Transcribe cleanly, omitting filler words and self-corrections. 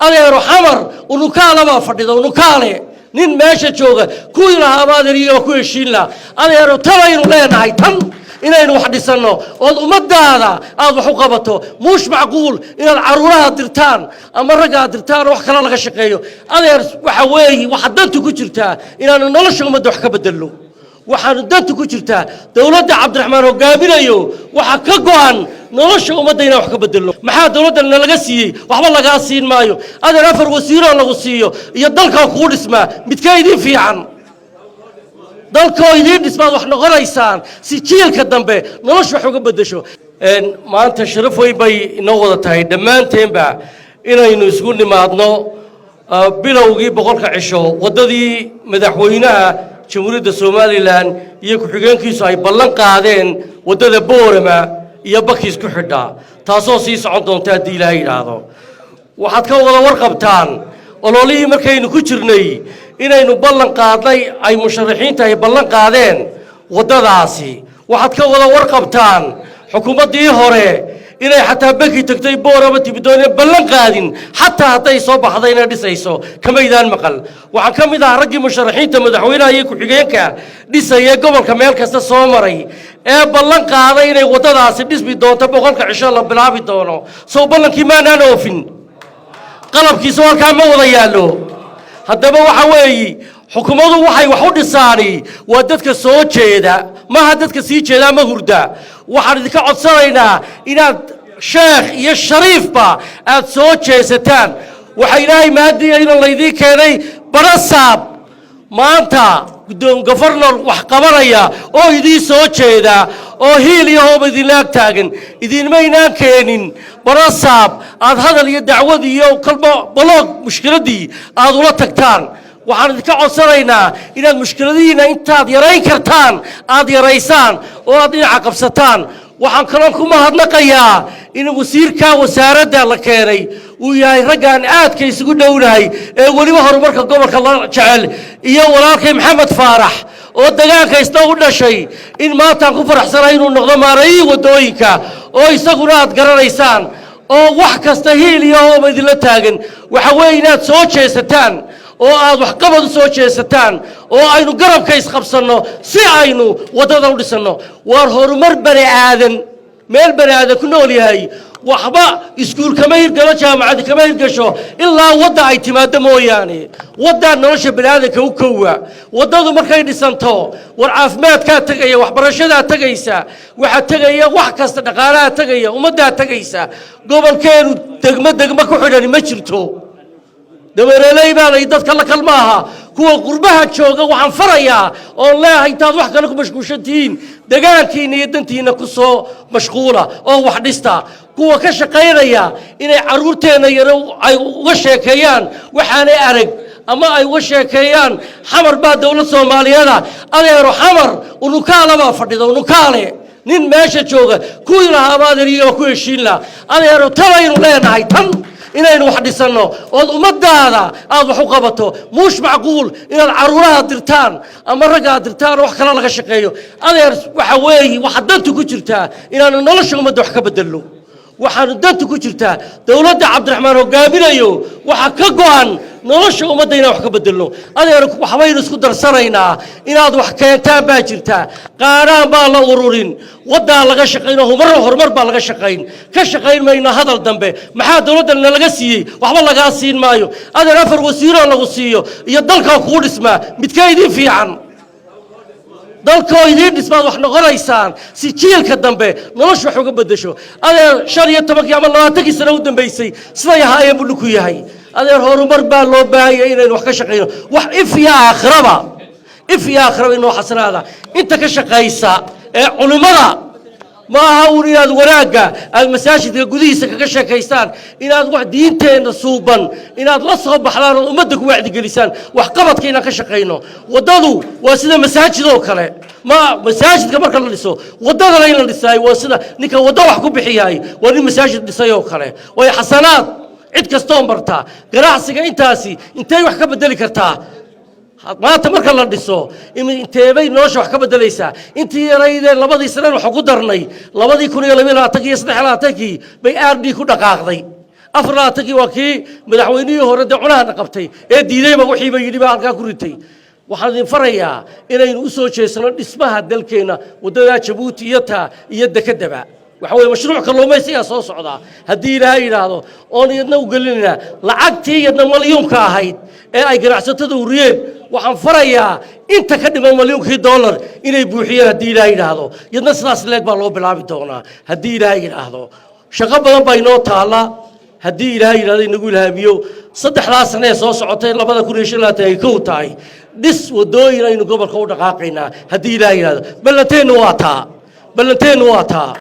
adeero xamar unukaala baa fadhida unukaale nin meesha jooga kuwii lahaa baadariyo ku heshiin lahaa adeero tabaynu leenahay tan inaynu wax dhisano oo ummadaada aad wax u qabato muush macquul inaad caruuraha dirtaan ama ragga dirtaan wax kala laga shaqeeyo adeer waxa weey waxa dantu ku jirtaa inaanu nolosha ummadda wax ka bedelo waxaanu dantu ku jirtaa dawladda Cabdiraxmaan hogaaminayo waxa ka go'an nolosha ummadda inaan wax ka bedelo maxaa dawladdan laga siiyay waxba laga siin maayo adeer afar wasiiro lagu siiyo iyo dalka ku dhismaa midkeedii fiican dalkoo idin dhismaad wax noqonaysaan si jiilka dambe nolosha wax uga bedesho maanta sharaf way bay inoo wada tahay dhammaanteenba inaynu isku nimaadno bilowgii boqolka cisho wadadii madaxweynaha jamhuuriyadda Soomaaliland iyo ku-xigeenkiisu ay ballan qaadeen wadada Boorama iyo Bakiis ku xidhaa taasoo sii socon doonta hadii Ilaahay yiraahdo waxaad ka wada warqabtaan ololihii markaynu ku jirnay inaynu ballan qaadnay ay musharaxiinta ay ballan qaadeen wadadaasi waxaad ka wada warqabtaan xukuumaddii hore inay xataa Baki tagtay Boorama tibdoonay ballan qaadin xataa haday soo baxdayna dhisayso kamaydaan maqal waxaan ka mid ah raggii musharaxiinta madaxweynaha iyo ku-xigeenka dhisay gobolka meel kasta soo maray ee ballan qaaday inay wadadaasi dhismi doonto boqolka cisho la bilaabi doono soo ballankii maanaan oofin qalabkiisa halkaa ma wada yaallo haddaba waxa weeye xukuumadu waxay wax u dhisaani waa dadka soo jeeda maaha dadka sii jeeda ma hurda waxaan idinka codsanaynaa inaad sheekh iyo shariifba aad soo jeesataan waxa Ilaahay maadiya in la idin keenay barasaab maanta guddoon governor wax qabanaya oo idin soo jeeda oo hiil iyo hoob idin laag taagan idin ma inaan keenin barasaab aad hadal iyo dacwad iyo kalmo baloog mushkiladii aad ula tagtaan waxaan idinka codsanaynaa inaad mushkiladiina intaad yarayn kartaan aad yaraysaan oo aad dhinaca qabsataan waxaan kaloo ku mahadnaqayaa in wasiirka wasaaradda la keenay uu yahay raggan aadka isugu dhownahay ee waliba horumarka gobolka la jecel iyo walaalkay Maxamed Faarax oo dagaanka isna u dhashay in maanta ku faraxsanahay inuu noqdo maareeyay wadooyinka oo isaguna aad garanaysaan oo wax kasta hiil iyo hoob idin taagan waxa weey inaad soo jeesataan oo aad wax qabad soo jeesataan oo aynu garabka isqabsano si aynu wadada u dhisano war horumar bani aadan meel bani aadan ku nool yahay waxba iskuul kama hirgalo jaamacad kama hirgasho ilaa wada ay timaado mooyaane wada nolosha bani aadanka u koowa wadadu markay dhisanto war caafimaadka tagaya waxbarashada tagaysa waxa tagaya wax kasta dhaqaalaha tagaya ummadda tagaysa gobolkeenu degmo ku xidhan ma jirto dameerelay baa ay dadka la kalmaaha kuwa qurbaha jooga waxaan farayaa oo leeyahay taad wax kale ku mashquulshantiin dagaalkiina iyo dantiina ku soo mashquula oo wax dhista kuwa ka shaqeynaya inay caruurteena yar ay uga sheekeeyaan waxaanay arag ama ay uga sheekeeyaan xamar baa dawlad Soomaaliyeed adeero xamar unukaala baa fadhida unukaale nin meesha jooga kuwii lahaa baadariyo ku heshiin lahaa adeero tabaynu leenahay tan inaynu wax dhisano oo ummadaada aad wax u qabato muush macquul inaad caruuraha dirtaan ama ragga dirtaan wax kala laga shaqeeyo adeer waxa weey waxa dantu ku jirtaa inaanu nolosha ummadda wax ka bedelo waxaanu dantu ku jirtaa dawladda Cabdiraxmaan hogaaminayo waxa ka go'an nolosha ummadda inaan wax ka bedelo adeer waxbaynu isku darsanaynaa inaad wax keentaan baa jirta qaaraan baa la ururin wada laga shaqeeyo horumar baa laga shaqeyn ka shaqeyn mayna hadal dambe maxaa dawladdan laga siiyay waxba laga siin maayo adeer afar wasiiro lagu siiyo iyo dalka ku dhismaa midkeedii fiican dalkoo idin dhismaad wax noqonaysaan si jiilka dambe nolosha wax uga bedesho adeer 15 ama 20 sano u dambeysay sida yahaayeen buu ku yahay adeer horumar baa loo baahay inay wax ka shaqeeyo wax if ya aakhiraba inoo xasanaada inta ka shaqeysa ee culimada ما هو إناد وراجع المساجد الجودية كشكيستان إناد واحد دينتين صوبا إناد لصق بحلال ومدك واحد جلسان وحقبت كينا كشقينه وضلوا وسنا مساجد وكله ما مساجد كبر كله لسه وضل لينا لسه وسنا نك وضل حكوا بحياي وني مساجد لسه وكله ويا حسنات عد كستون برتا قراصك إنتاسي إنتي وحكب بدلك كرتا ما تمرك الله دسو أنت بين نوش وحكب دليسا أنت رأيد لبضي سنة وحقو درني لبضي كوني لبلا تجي يصلح لا تجي بيأردي كنا قاضي أفراتك وكي مدحويني هرد عنها نقبتي ديدي ما وحيبا يديبا halka ku ritay waxaan idin farayaa inaynu u soo jeesano dhismaha dalkeena wadada Djibouti iyo dekadaba waxa weeye mashruuc kalluumaysiga soo socda hadii ilaahay yiraahdo oo iyadna u gelinayna lacagtii iyadna milyuunka ahayd ee ay ganacsatada uriyeen waxaan farayaa inta ka dhiman milyuunkii dollar inay buuxiyaan hadii ilaahay yiraahdo iyadna sidaas leeg baa loo bilaabi doonaa hadii ilaahay yiraahdo shaqo badan baa inoo taala hadii ilaahay yiraahdo inagu ilhaamiyo saddexdaas sano ee soo socotay 2025 ay ku tahay dhis wadooyin aynu gobolka u dhaqaaqaynaa hadii ilaahay yiraahdo ballanteenu waa taa